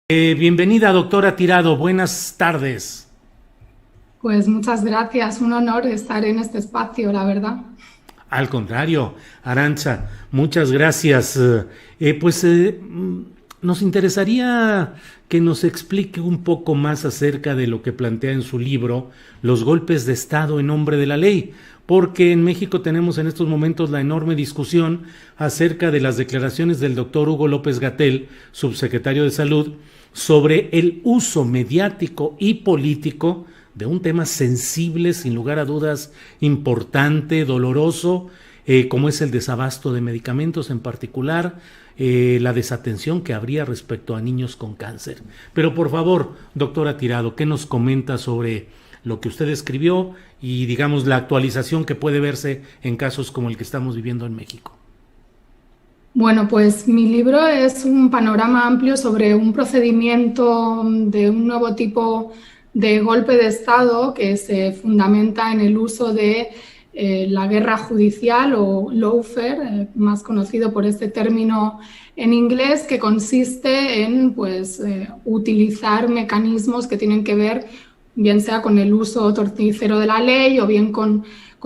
Bienvenida, doctora Tirado. Buenas tardes. Pues muchas gracias, un honor estar en este espacio, la verdad. Al contrario, Arantxa, muchas gracias. Nos interesaría que nos explique un poco más acerca de lo que plantea en su libro, Los golpes de Estado en nombre de la ley, porque en México tenemos en estos momentos la enorme discusión acerca de las declaraciones del doctor Hugo López-Gatell, subsecretario de Salud, sobre el uso mediático y político de un tema sensible, sin lugar a dudas, importante, doloroso, como es el desabasto de medicamentos, en particular la desatención que habría respecto a niños con cáncer. Pero por favor, doctora Tirado, ¿qué nos comenta sobre lo que usted escribió y, digamos, la actualización que puede verse en casos como el que estamos viviendo en México? Bueno, pues mi libro es un panorama amplio sobre un procedimiento de un nuevo tipo de golpe de Estado que se fundamenta en el uso de la guerra judicial o lawfare, más conocido por este término en inglés, que consiste en utilizar mecanismos que tienen que ver bien sea con el uso torticero de la ley o bien con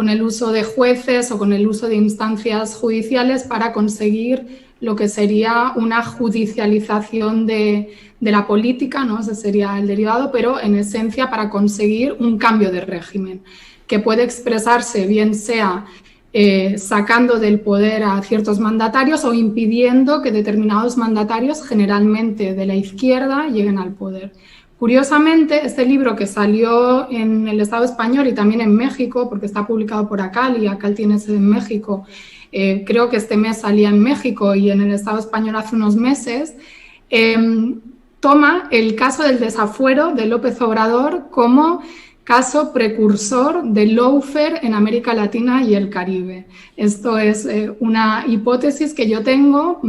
el uso de jueces o con el uso de instancias judiciales para conseguir lo que sería una judicialización de la política, ¿no? Ese sería el derivado, pero en esencia para conseguir un cambio de régimen que puede expresarse bien sea sacando del poder a ciertos mandatarios o impidiendo que determinados mandatarios, generalmente de la izquierda, lleguen al poder. Curiosamente, este libro que salió en el Estado español y también en México, porque está publicado por ACAL y ACAL tiene sede en México, creo que este mes salía en México y en el Estado español hace unos meses, toma el caso del desafuero de López Obrador como caso precursor del lawfare en América Latina y el Caribe. Esto es una hipótesis que yo tengo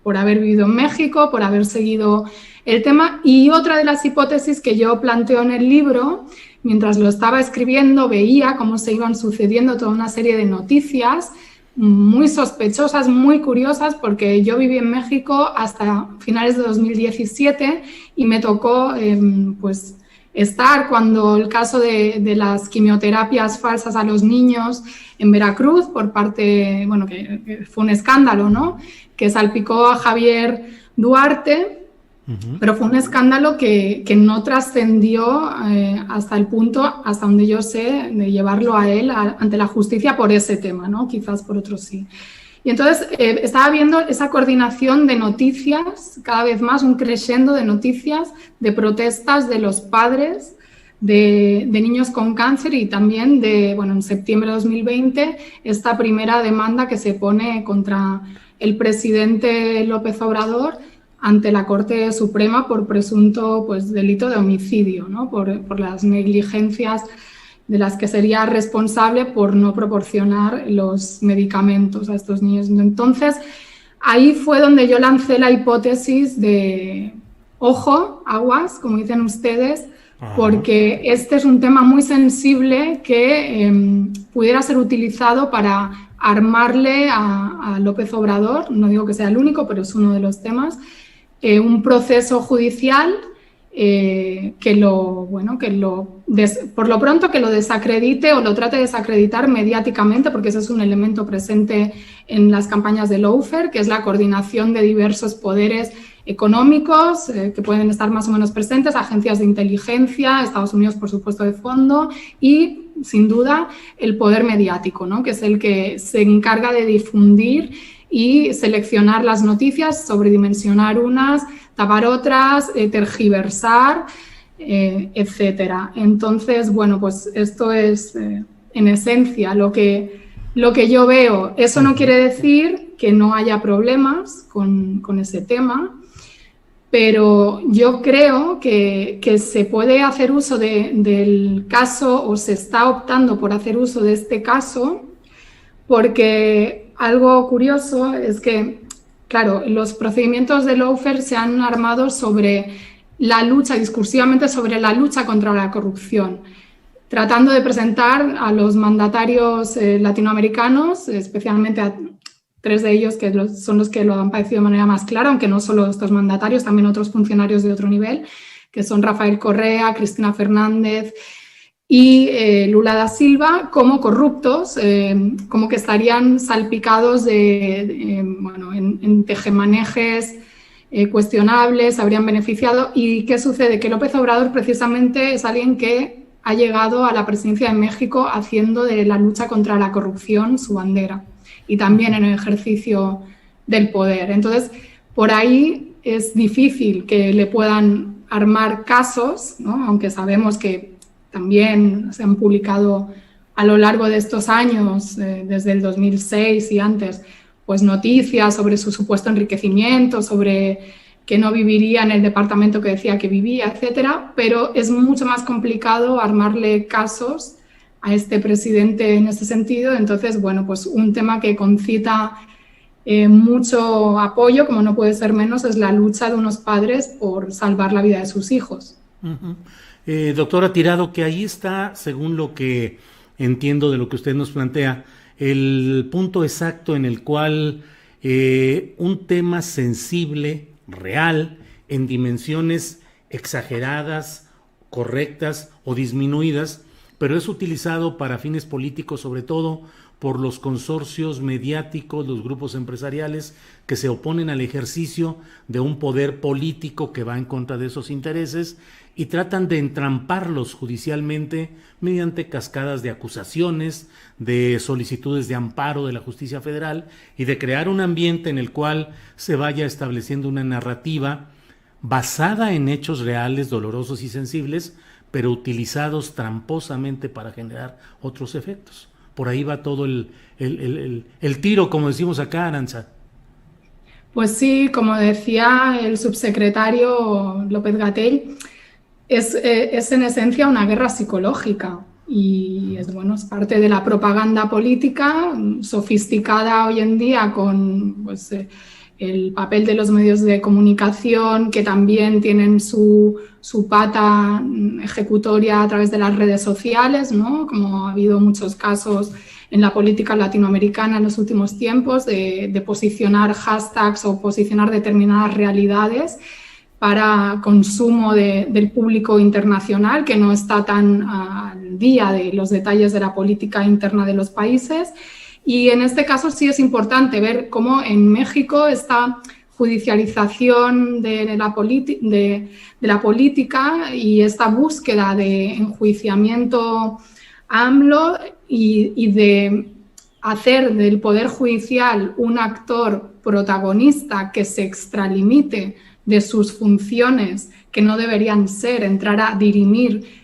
por haber vivido en México, por haber seguido el tema, y otra de las hipótesis que yo planteo en el libro, mientras lo estaba escribiendo, veía cómo se iban sucediendo toda una serie de noticias muy sospechosas, muy curiosas, porque yo viví en México hasta finales de 2017 y me tocó estar cuando el caso de las quimioterapias falsas a los niños en Veracruz por parte, que fue un escándalo, ¿no? Que salpicó a Javier Duarte. Pero fue un escándalo que no trascendió hasta el punto, hasta donde yo sé, de llevarlo a él ante la justicia por ese tema, ¿no? Quizás por otros sí. Y entonces estaba viendo esa coordinación de noticias, cada vez más un crescendo de noticias, de protestas de los padres de niños con cáncer y también en septiembre de 2020, esta primera demanda que se pone contra el presidente López Obrador ante la Corte Suprema por presunto delito de homicidio, ¿no? Por las negligencias de las que sería responsable por no proporcionar los medicamentos a estos niños. Entonces, ahí fue donde yo lancé la hipótesis de ojo, aguas, como dicen ustedes, porque este es un tema muy sensible que pudiera ser utilizado para armarle a López Obrador, no digo que sea el único, pero es uno de los temas, un proceso judicial por lo pronto que lo desacredite o lo trate de desacreditar mediáticamente, porque ese es un elemento presente en las campañas de lawfare, que es la coordinación de diversos poderes económicos que pueden estar más o menos presentes, agencias de inteligencia, Estados Unidos, por supuesto, de fondo, y, sin duda, el poder mediático, ¿no? Que es el que se encarga de difundir y seleccionar las noticias, sobredimensionar unas, tapar otras, tergiversar, etcétera. Entonces, esto es en esencia lo que yo veo. Eso no quiere decir que no haya problemas con ese tema, pero yo creo que se puede hacer uso del caso, o se está optando por hacer uso de este caso, porque algo curioso es que, claro, los procedimientos de lawfare se han armado sobre la lucha, discursivamente sobre la lucha contra la corrupción, tratando de presentar a los mandatarios latinoamericanos, especialmente tres de ellos que son los que lo han padecido de manera más clara, aunque no solo estos mandatarios, también otros funcionarios de otro nivel, que son Rafael Correa, Cristina Fernández y Lula da Silva, como corruptos, como que estarían salpicados en tejemanejes cuestionables, habrían beneficiado. ¿Y qué sucede? Que López Obrador precisamente es alguien que ha llegado a la presidencia de México haciendo de la lucha contra la corrupción su bandera y también en el ejercicio del poder. Entonces, por ahí es difícil que le puedan armar casos, ¿no? Aunque sabemos que también se han publicado a lo largo de estos años, desde el 2006 y antes, pues noticias sobre su supuesto enriquecimiento, sobre que no viviría en el departamento que decía que vivía, etcétera, pero es mucho más complicado armarle casos a este presidente en ese sentido. Entonces, bueno, pues un tema que concita mucho apoyo, como no puede ser menos, es la lucha de unos padres por salvar la vida de sus hijos. Doctora Tirado, que ahí está, según lo que entiendo de lo que usted nos plantea, el punto exacto en el cual un tema sensible, real, en dimensiones exageradas, correctas o disminuidas, pero es utilizado para fines políticos, sobre todo por los consorcios mediáticos, los grupos empresariales que se oponen al ejercicio de un poder político que va en contra de esos intereses y tratan de entramparlos judicialmente mediante cascadas de acusaciones, de solicitudes de amparo de la justicia federal y de crear un ambiente en el cual se vaya estableciendo una narrativa basada en hechos reales, dolorosos y sensibles, pero utilizados tramposamente para generar otros efectos. Por ahí va todo el tiro, como decimos acá, Arantxa. Pues sí, como decía el subsecretario López-Gatell, es en esencia una guerra psicológica y es parte de la propaganda política sofisticada hoy en día con el papel de los medios de comunicación, que también tienen su pata ejecutoria a través de las redes sociales, ¿no? Como ha habido muchos casos en la política latinoamericana en los últimos tiempos de posicionar hashtags o posicionar determinadas realidades para consumo del público internacional, que no está tan al día de los detalles de la política interna de los países. Y en este caso sí es importante ver cómo en México esta judicialización de la política y esta búsqueda de enjuiciamiento AMLO y de hacer del Poder Judicial un actor protagonista que se extralimite de sus funciones, que no deberían ser entrar a dirimir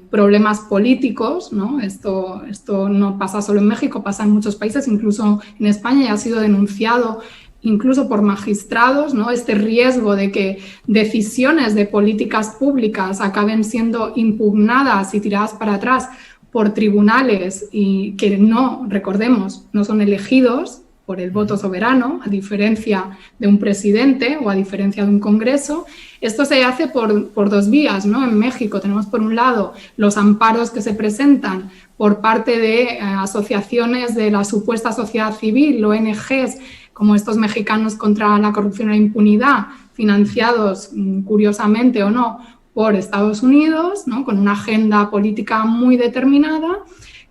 problemas políticos, ¿no? Esto no pasa solo en México, pasa en muchos países, incluso en España, y ha sido denunciado incluso por magistrados, ¿no? Este riesgo de que decisiones de políticas públicas acaben siendo impugnadas y tiradas para atrás por tribunales y que no, recordemos, no son elegidos por el voto soberano, a diferencia de un presidente o a diferencia de un Congreso. Esto se hace por dos vías, ¿no? En México tenemos, por un lado, los amparos que se presentan por parte de asociaciones de la supuesta sociedad civil, ONGs, como estos mexicanos contra la corrupción y la impunidad, financiados, curiosamente o no, por Estados Unidos, ¿no? Con una agenda política muy determinada,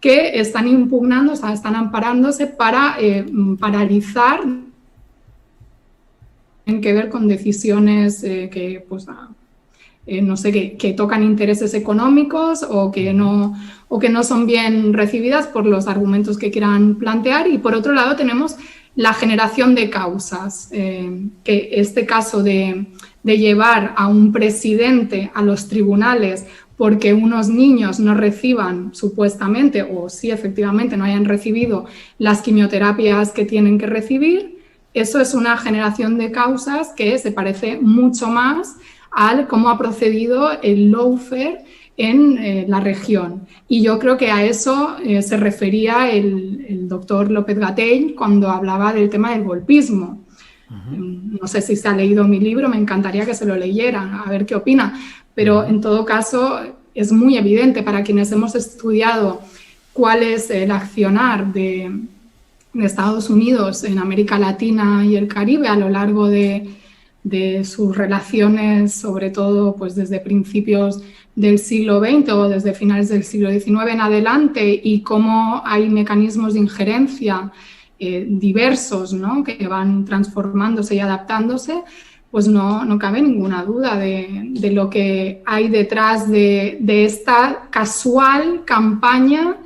que están impugnando, o sea, están amparándose para paralizar, tienen que ver con decisiones que tocan intereses económicos o que no son bien recibidas por los argumentos que quieran plantear. Y por otro lado tenemos la generación de causas, que este caso de llevar a un presidente a los tribunales porque unos niños no reciban supuestamente, o sí efectivamente no hayan recibido las quimioterapias que tienen que recibir, eso es una generación de causas que se parece mucho más al cómo ha procedido el lawfare en la región. Y yo creo que a eso se refería el doctor López-Gatell cuando hablaba del tema del golpismo. No sé si se ha leído mi libro, me encantaría que se lo leyeran, a ver qué opina, pero en todo caso es muy evidente para quienes hemos estudiado cuál es el accionar de de Estados Unidos en América Latina y el Caribe a lo largo de sus relaciones, sobre todo pues desde principios del siglo XX o desde finales del siglo XIX en adelante, y cómo hay mecanismos de injerencia diversos, ¿no?, que van transformándose y adaptándose, pues no cabe ninguna duda de lo que hay detrás de esta casual campaña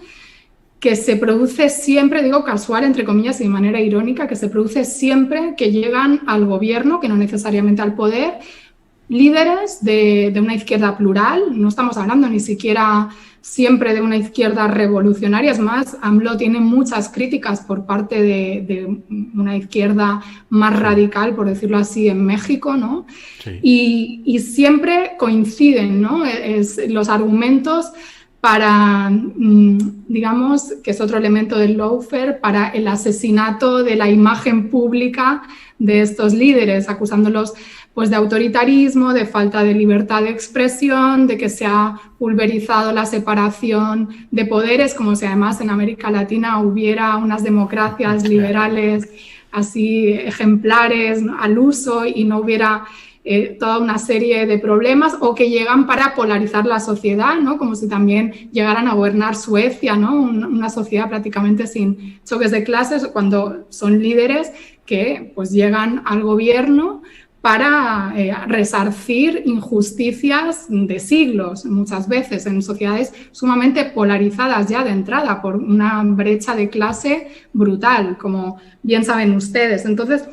que se produce siempre, digo casual entre comillas y de manera irónica, que se produce siempre que llegan al gobierno, que no necesariamente al poder, líderes de una izquierda plural. No estamos hablando ni siquiera siempre de una izquierda revolucionaria. Es más, AMLO tiene muchas críticas por parte de una izquierda más radical, por decirlo así, en México, ¿no? Sí. Y siempre coinciden, ¿no?, los argumentos para, digamos, que es otro elemento del lawfare, para el asesinato de la imagen pública de estos líderes, acusándolos pues de autoritarismo, de falta de libertad de expresión, de que se ha pulverizado la separación de poderes, como si además en América Latina hubiera unas democracias liberales así ejemplares al uso y no hubiera toda una serie de problemas, o que llegan para polarizar la sociedad, ¿no?, como si también llegaran a gobernar Suecia, ¿no?, una sociedad prácticamente sin choques de clases, cuando son líderes que pues llegan al gobierno para resarcir injusticias de siglos, muchas veces en sociedades sumamente polarizadas ya de entrada por una brecha de clase brutal, como bien saben ustedes. Entonces,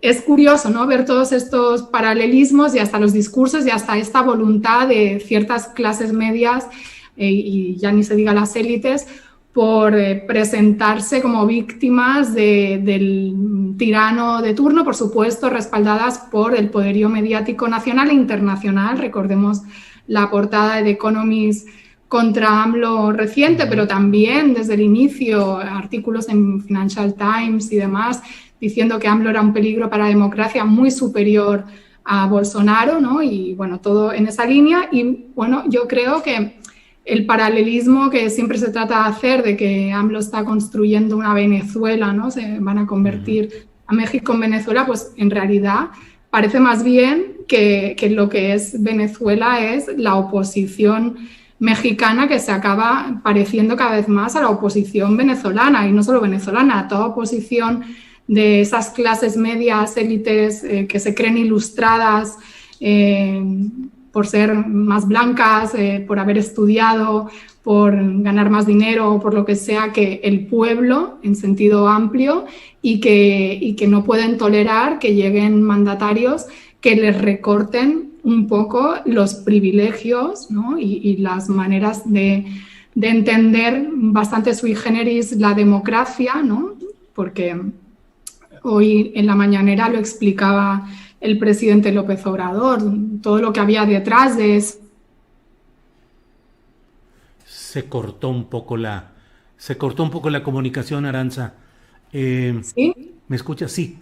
es curioso, ¿no?, ver todos estos paralelismos y hasta los discursos y hasta esta voluntad de ciertas clases medias y ya ni se diga las élites por presentarse como víctimas del tirano de turno, por supuesto, respaldadas por el poderío mediático nacional e internacional. Recordemos la portada de The Economist contra AMLO reciente, pero también desde el inicio artículos en Financial Times y demás, diciendo que AMLO era un peligro para la democracia muy superior a Bolsonaro, ¿no? Y bueno, todo en esa línea. Y bueno, yo creo que el paralelismo que siempre se trata de hacer de que AMLO está construyendo una Venezuela, ¿no?, se van a convertir a México en Venezuela, pues en realidad parece más bien que lo que es Venezuela es la oposición mexicana, que se acaba pareciendo cada vez más a la oposición venezolana, y no solo venezolana, a toda oposición de esas clases medias, élites que se creen ilustradas por ser más blancas, por haber estudiado, por ganar más dinero o por lo que sea, que el pueblo en sentido amplio, y que no pueden tolerar que lleguen mandatarios que les recorten un poco los privilegios, ¿no?, y las maneras de entender bastante sui generis la democracia, ¿no?, porque hoy en la mañanera lo explicaba el presidente López Obrador, todo lo que había detrás de eso. Se cortó un poco la comunicación, Arantza. ¿Sí? ¿Me escuchas? Sí,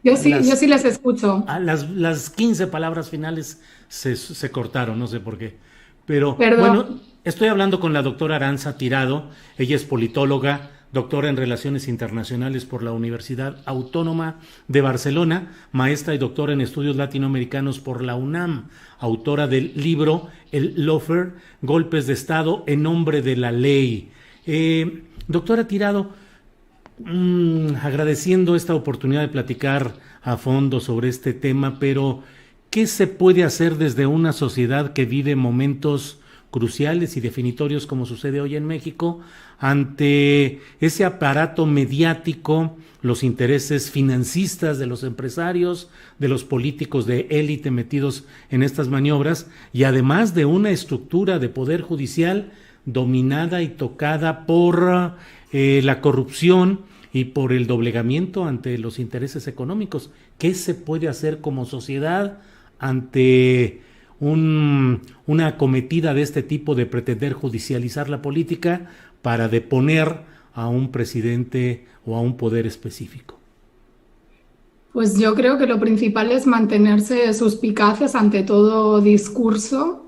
yo sí les escucho. Las 15 palabras finales se cortaron, no sé por qué. Pero Perdón. Bueno, estoy hablando con la doctora Arantza Tirado. Ella es politóloga, doctora en Relaciones Internacionales por la Universidad Autónoma de Barcelona, maestra y doctora en Estudios Latinoamericanos por la UNAM, autora del libro El lawfare, golpes de Estado en nombre de la ley. Doctora Tirado, agradeciendo esta oportunidad de platicar a fondo sobre este tema, pero ¿qué se puede hacer desde una sociedad que vive momentos cruciales y definitorios como sucede hoy en México ante ese aparato mediático, los intereses financistas de los empresarios, de los políticos de élite metidos en estas maniobras, y además de una estructura de poder judicial dominada y tocada por la corrupción y por el doblegamiento ante los intereses económicos? ¿Qué se puede hacer como sociedad ante una acometida de este tipo de pretender judicializar la política para deponer a un presidente o a un poder específico? Pues yo creo que lo principal es mantenerse suspicaces ante todo discurso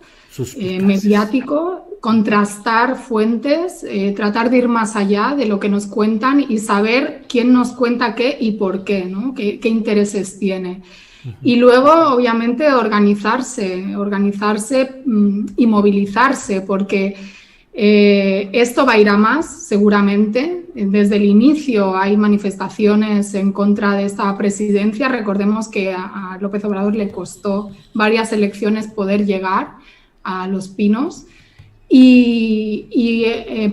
mediático, contrastar fuentes, tratar de ir más allá de lo que nos cuentan y saber quién nos cuenta qué y por qué, ¿no? ¿Qué intereses tiene? Y luego, obviamente, organizarse y movilizarse, porque esto va a ir a más, seguramente. Desde el inicio hay manifestaciones en contra de esta presidencia. Recordemos que a López Obrador le costó varias elecciones poder llegar a Los Pinos. Y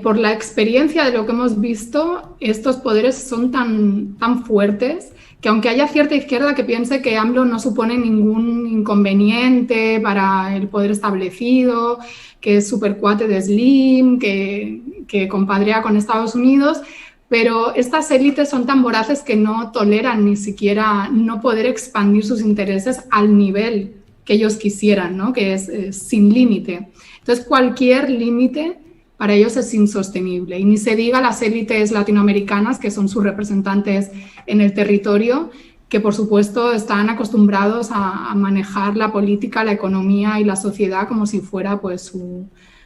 por la experiencia de lo que hemos visto, estos poderes son tan fuertes que aunque haya cierta izquierda que piense que AMLO no supone ningún inconveniente para el poder establecido, que es súper cuate de Slim, que compadrea con Estados Unidos, pero estas élites son tan voraces que no toleran ni siquiera no poder expandir sus intereses al nivel que ellos quisieran, ¿no? Que es sin límite. Entonces, cualquier límite para ellos es insostenible. Y ni se diga las élites latinoamericanas, que son sus representantes en el territorio, que por supuesto están acostumbrados a manejar la política, la economía y la sociedad como si fuera pues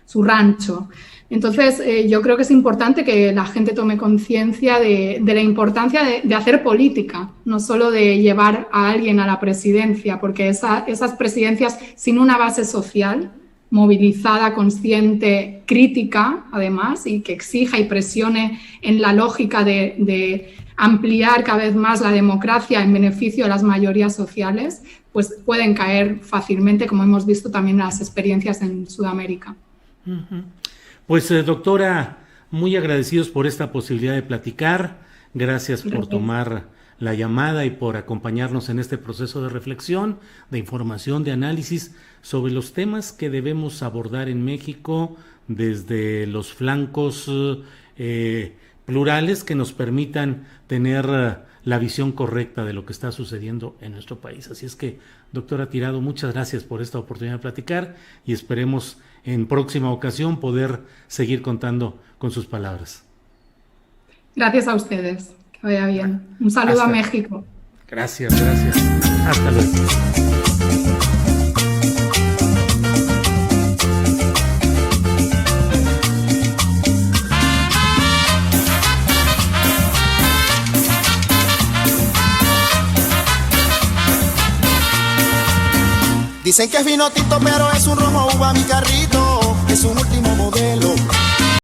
su rancho. Entonces, yo creo que es importante que la gente tome conciencia de la importancia de hacer política, no solo de llevar a alguien a la presidencia, porque esas presidencias sin una base social movilizada, consciente, crítica, además, y que exija y presione en la lógica de ampliar cada vez más la democracia en beneficio de las mayorías sociales, pues pueden caer fácilmente, como hemos visto también en las experiencias en Sudamérica. Pues, doctora, muy agradecidos por esta posibilidad de platicar. Gracias por tomar la llamada y por acompañarnos en este proceso de reflexión, de información, de análisis sobre los temas que debemos abordar en México desde los flancos plurales que nos permitan tener la visión correcta de lo que está sucediendo en nuestro país. Así es que, doctora Tirado, muchas gracias por esta oportunidad de platicar y esperemos en próxima ocasión poder seguir contando con sus palabras. Gracias a ustedes. Que vaya bien. Un saludo a México. Gracias. Hasta luego. Dicen que es vino tinto, pero es un rojo uva mi carrito, es un último